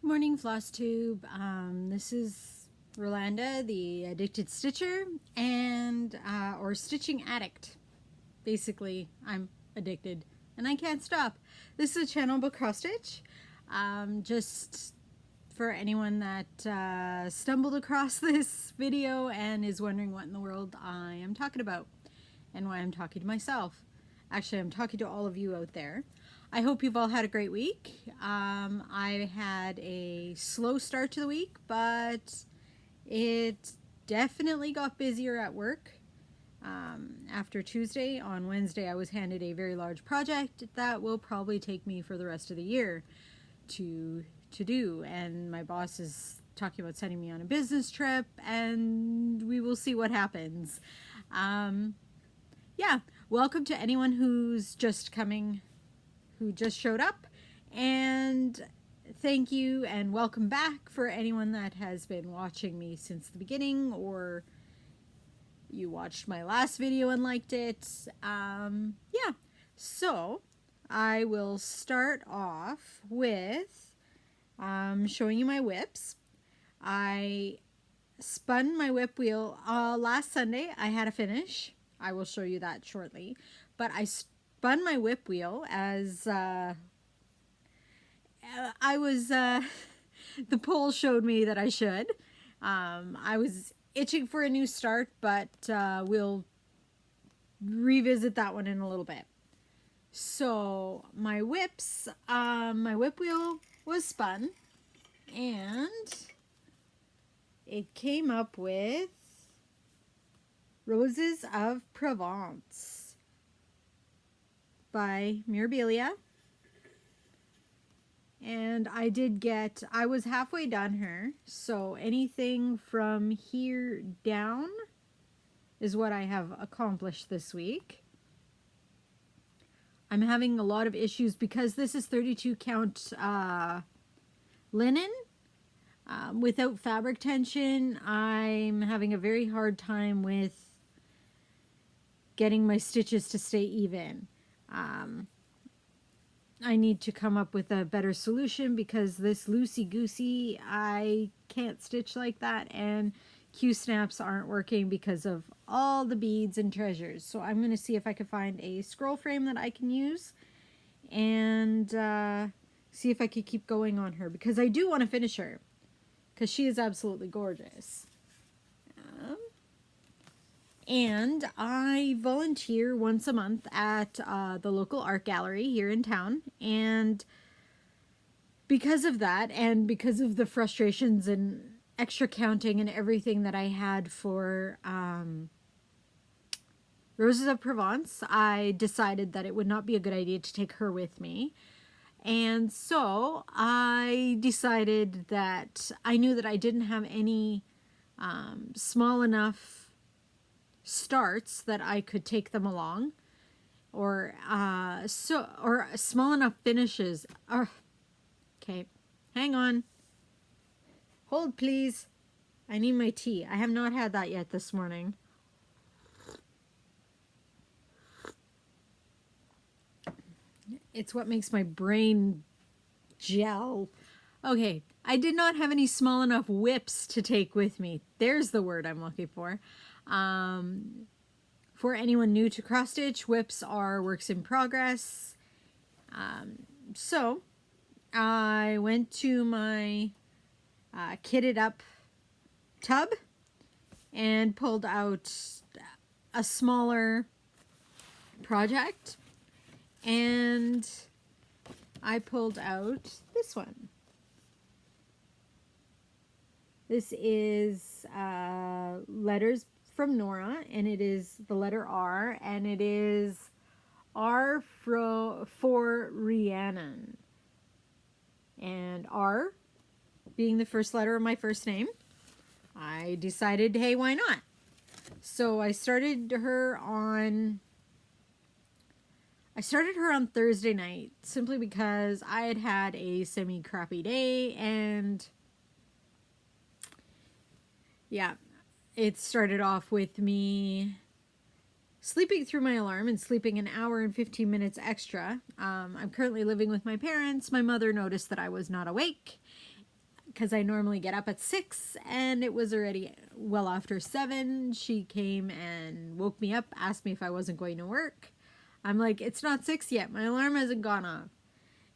Morning, FlossTube. This is Rolanda, the addicted stitcher, and or stitching addict. Basically, I'm addicted and I can't stop. This is a channel about cross stitch. Just for anyone that stumbled across this video and is wondering what in the world I am talking about and why I'm talking to myself. Actually, I'm talking to all of you out there. I hope you've all had a great week. I had a slow start to the week, but it definitely got busier at work. After Tuesday, on Wednesday, I was handed a very large project that will probably take me for the rest of the year to do. And my boss is talking about sending me on a business trip, and we will see what happens. Yeah, welcome to anyone who's just coming, who just showed up, and thank you and welcome back for anyone that has been watching me since the beginning, or you watched my last video and liked it. Yeah, so I will start off with showing you my whips. I spun my whip wheel last Sunday. I had a finish. I will show you that shortly, but I spun my whip wheel as I was the poll showed me that I should. I was itching for a new start, but we'll revisit that one in a little bit. So my whips, my whip wheel was spun, and it came up with Roses of Provence by Mirabilia. And I was halfway done her, so anything from here down is what I have accomplished this week. I'm having a lot of issues because this is 32 count linen. Without fabric tension, I'm having a very hard time with getting my stitches to stay even. I need to come up with a better solution because this loosey-goosey, I can't stitch like that, and Q-snaps aren't working because of all the beads and treasures. So I'm going to see if I can find a scroll frame that I can use and see if I could keep going on her, because I do want to finish her because she is absolutely gorgeous. And I volunteer once a month at the local art gallery here in town. And because of that, and because of the frustrations and extra counting and everything that I had for Roses of Provence, I decided that it would not be a good idea to take her with me. And so I decided that I knew that I didn't have any small enough starts that I could take them along, or small enough finishes. Okay, hang on, hold please. I need my tea. I have not had that yet this morning. It's what makes my brain gel. Okay, I did not have any small enough whips to take with me. There's the word I'm looking for. For anyone new to cross stitch, whips are works in progress. So I went to my kitted up tub and pulled out a smaller project, and I pulled out this one. This is Letters from Nora, and it is the letter R, and it is R for Rhiannon. And R being the first letter of my first name, I decided, hey, why not? So I started her on Thursday night, simply because I had had a semi-crappy day, and yeah, it started off with me sleeping through my alarm and sleeping an hour and 15 minutes extra. I'm currently living with my parents. My mother noticed that I was not awake, because I normally get up at 6, and it was already well after 7. She came and woke me up, asked me if I wasn't going to work. I'm like, it's not 6 yet. My alarm hasn't gone off.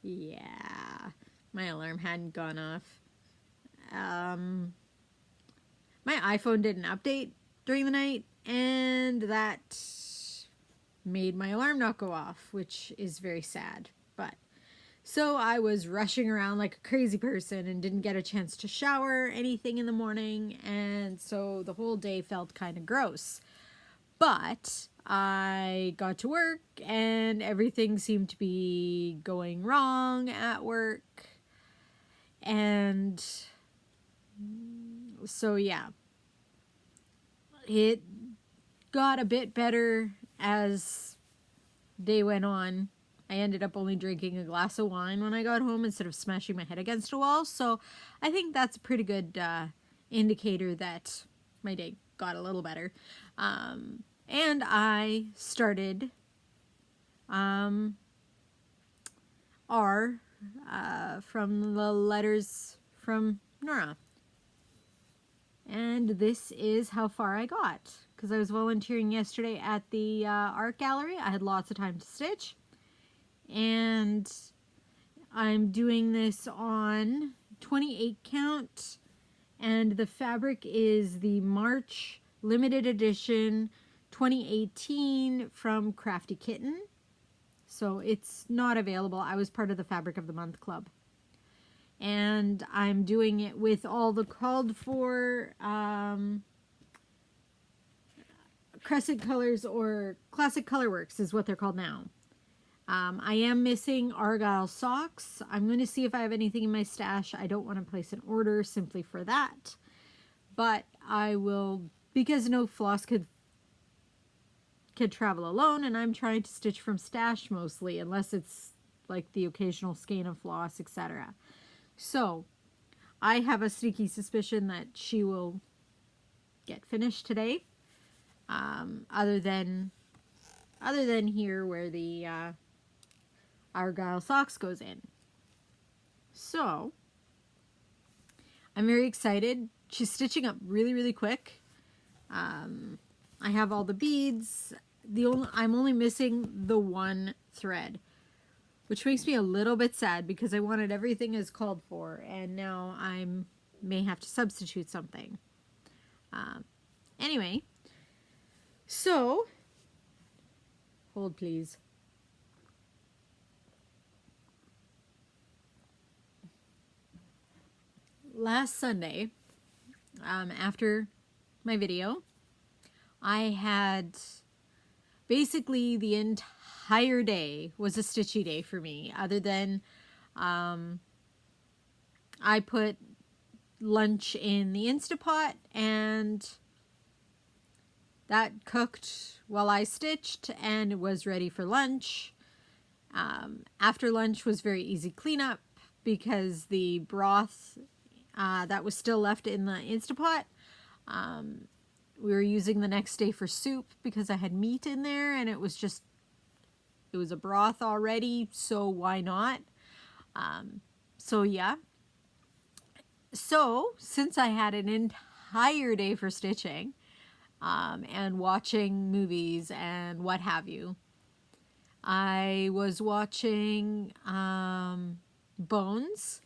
Yeah, my alarm hadn't gone off. My iPhone did an update during the night, and that made my alarm not go off, which is very sad. But so I was rushing around like a crazy person and didn't get a chance to shower anything in the morning, and so the whole day felt kind of gross. But I got to work and everything seemed to be going wrong at work. And so yeah, it got a bit better as day went on. I ended up only drinking a glass of wine when I got home instead of smashing my head against a wall. So I think that's a pretty good indicator that my day got a little better. And I started R from the letters from Nora. And this is how far I got, because I was volunteering yesterday at the art gallery. I had lots of time to stitch, and I'm doing this on 28 count, and the fabric is the March limited edition 2018 from Crafty Kitten. So it's not available. I was part of the Fabric of the Month Club. And I'm doing it with all the called for crescent colors, or classic colorworks is what they're called now. I am missing Argyle socks. I'm going to see if I have anything in my stash. I don't want to place an order simply for that. But I will, because no floss could travel alone, and I'm trying to stitch from stash mostly, unless it's like the occasional skein of floss, etc. So I have a sneaky suspicion that she will get finished today, other than here where the Argyle socks goes in. So I'm very excited. She's stitching up really, really quick. I have all the beads. I'm only missing the one thread, which makes me a little bit sad because I wanted everything as called for, and now I may have to substitute something. Anyway, so hold please. Last Sunday, after my video, I had basically the entire day was a stitchy day for me, other than I put lunch in the Instapot and that cooked while I stitched and it was ready for lunch. After lunch was very easy cleanup because the broth that was still left in the Instapot, we were using the next day for soup because I had meat in there, and it was a broth already, so why not? So yeah. So since I had an entire day for stitching and watching movies and what have you, I was watching Bones.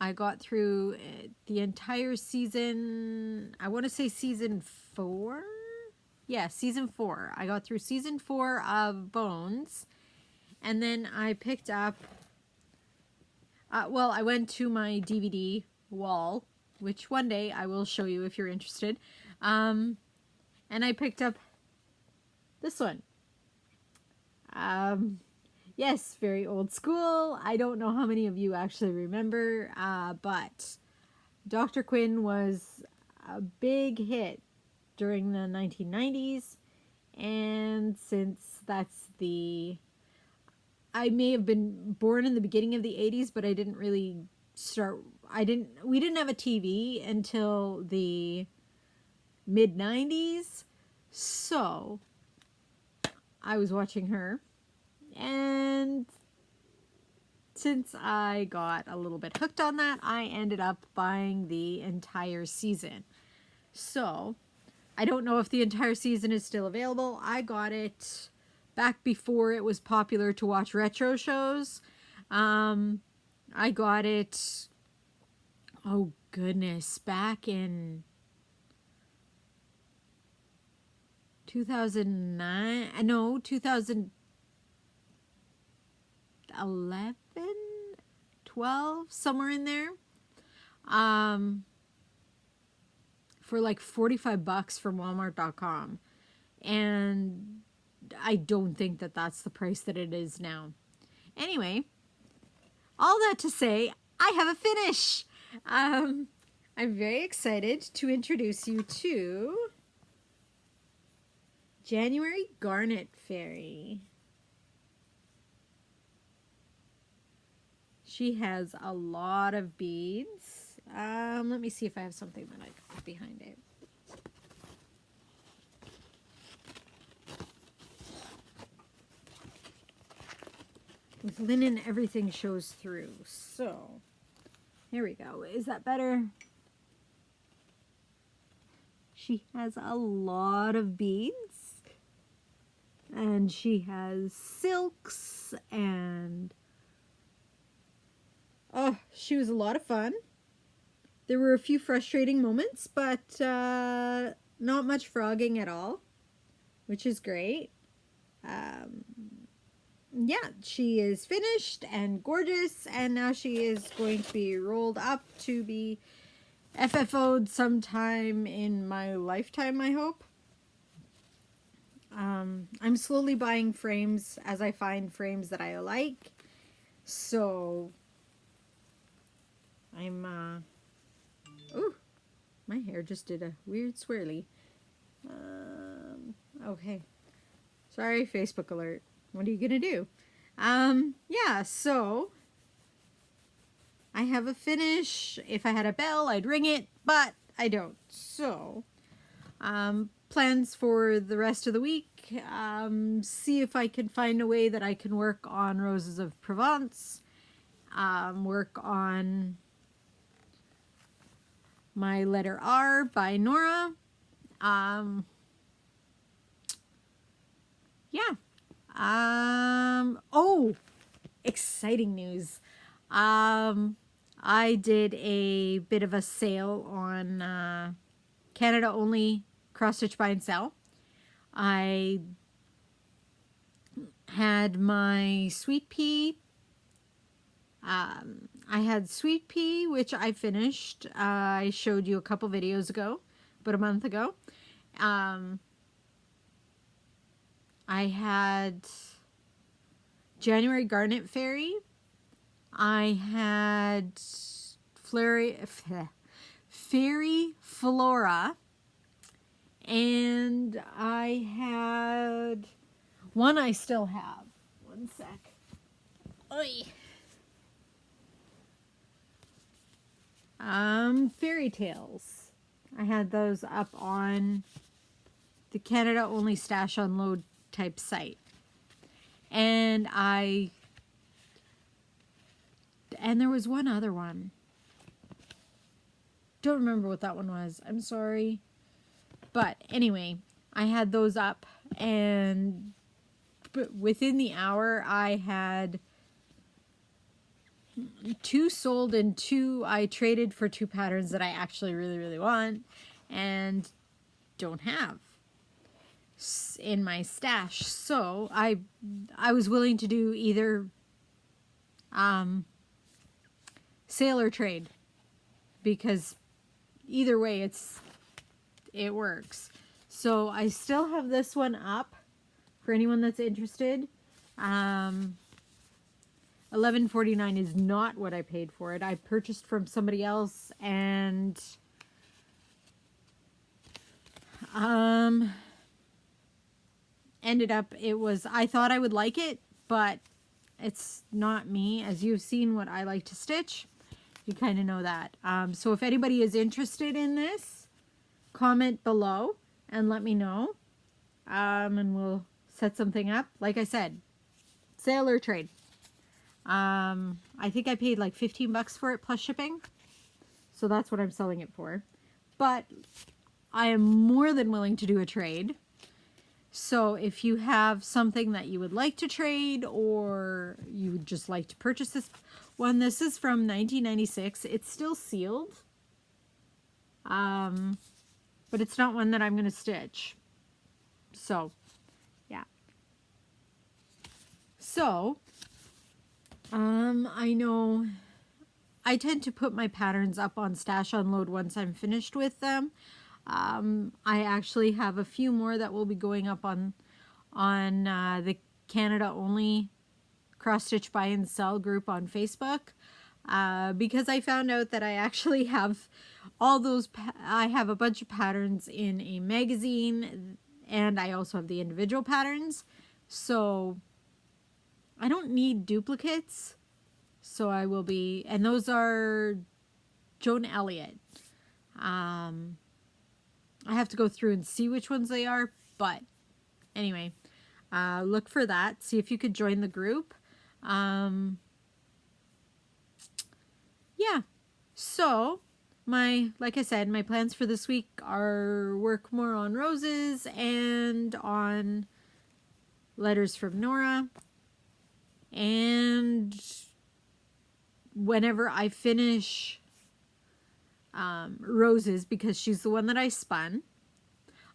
I got through the entire season, I want to say season 4? Yeah, season 4. I got through season 4 of Bones. And then I picked up, I went to my DVD wall, which one day I will show you if you're interested. And I picked up this one. Yes, very old school. I don't know how many of you actually remember, but Dr. Quinn was a big hit during the 1990s, and since that's I may have been born in the beginning of the 80s, but I didn't really we didn't have a TV until the mid-90s, so I was watching her. And since I got a little bit hooked on that, I ended up buying the entire season. So I don't know if the entire season is still available. I got it back before it was popular to watch retro shows. I got it, oh goodness, back in 2009, no, 2011, 12, somewhere in there. For like $45 from Walmart.com. And I don't think that that's the price that it is now. Anyway, all that to say, I have a finish. I'm very excited to introduce you to January Garnet Fairy. She has a lot of beads. Let me see if I have something that I can put behind it. With linen, everything shows through. So, here we go. Is that better? She has a lot of beads. And she has silks and... oh, she was a lot of fun. There were a few frustrating moments, but not much frogging at all, which is great. Yeah, she is finished and gorgeous, and now she is going to be rolled up to be FFO'd sometime in my lifetime, I hope. I'm slowly buying frames as I find frames that I like, so I'm, ooh, my hair just did a weird swirly. Okay. Sorry, Facebook alert. What are you gonna do? Yeah, so I have a finish. If I had a bell, I'd ring it, but I don't. So, plans for the rest of the week. See if I can find a way that I can work on Roses of Provence. Work on my letter R by Nora. Yeah. Oh, exciting news. I did a bit of a sale on Canada only cross stitch buy and sell. I had my sweet pea. I had sweet pea, which I finished. I showed you a couple videos ago, about a month ago. I had January Garnet Fairy. I had Fairy Flora. And I had one I still have. One sec. Oy. Fairy Tales. I had those up on the Canada Only Stash Unload type site. And there was one other one. Don't remember what that one was. I'm sorry. But anyway, I had those up, and within the hour I had 2 sold and 2 I traded for 2 patterns that I actually really, really want and don't have in my stash. So I was willing to do either sale or trade, because either way it works. So I still have this one up for anyone that's interested. $11.49 is not what I paid for it. I purchased from somebody else, and ended up, I thought I would like it, but it's not me. As you've seen what I like to stitch, you kind of know that. So if anybody is interested in this, comment below and let me know, and we'll set something up. Like I said, sale or trade. I think I paid like 15 bucks for it plus shipping. So that's what I'm selling it for. But I am more than willing to do a trade. So if you have something that you would like to trade, or you would just like to purchase this one, this is from 1996. It's still sealed. But it's not one that I'm going to stitch. So, yeah. So, I know I tend to put my patterns up on Stash Unload once I'm finished with them. I actually have a few more that will be going up on the Canada only cross stitch buy and sell group on Facebook, because I found out that I actually have all those. I have a bunch of patterns in a magazine, and I also have the individual patterns, so I don't need duplicates. So I will be, and those are Joan Elliott. I have to go through and see which ones they are, but anyway, look for that. See if you could join the group. Yeah. So like I said, my plans for this week are work more on roses and on letters from Nora. And whenever I finish roses, because she's the one that I spun,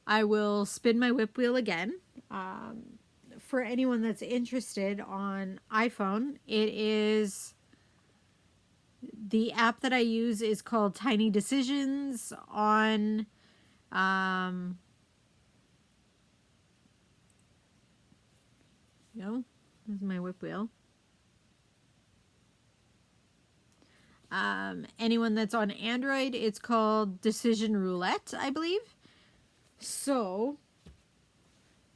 I will spin my whip wheel again. For anyone that's interested on iPhone, it is, the app that I use is called Tiny Decisions on this is my whip wheel. Anyone that's on Android, it's called Decision Roulette, I believe. So,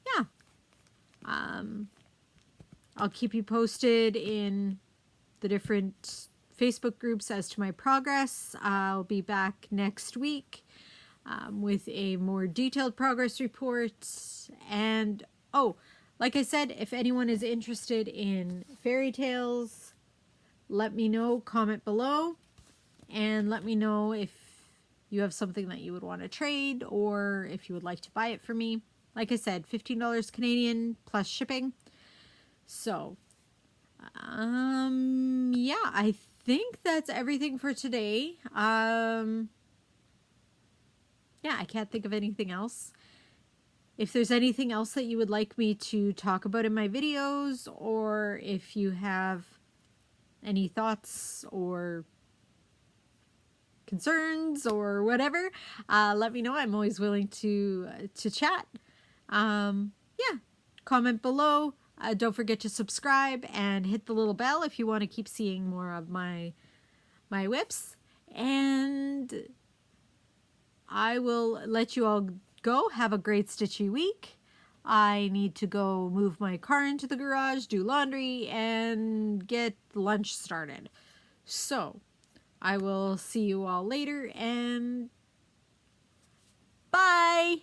yeah. I'll keep you posted in the different Facebook groups as to my progress. I'll be back next week with a more detailed progress report. And, oh, like I said, if anyone is interested in fairy tales, let me know, comment below, and let me know if you have something that you would want to trade, or if you would like to buy it for me. Like I said, $15 Canadian plus shipping. So, yeah, I think that's everything for today. Yeah, I can't think of anything else. If there's anything else that you would like me to talk about in my videos, or if you have any thoughts or concerns or whatever, let me know. I'm always willing to chat. Yeah, comment below. Don't forget to subscribe and hit the little bell if you want to keep seeing more of my whips. And I will let you all go. Have a great stitchy week. I need to go move my car into the garage, do laundry, and get lunch started. So, I will see you all later, and bye!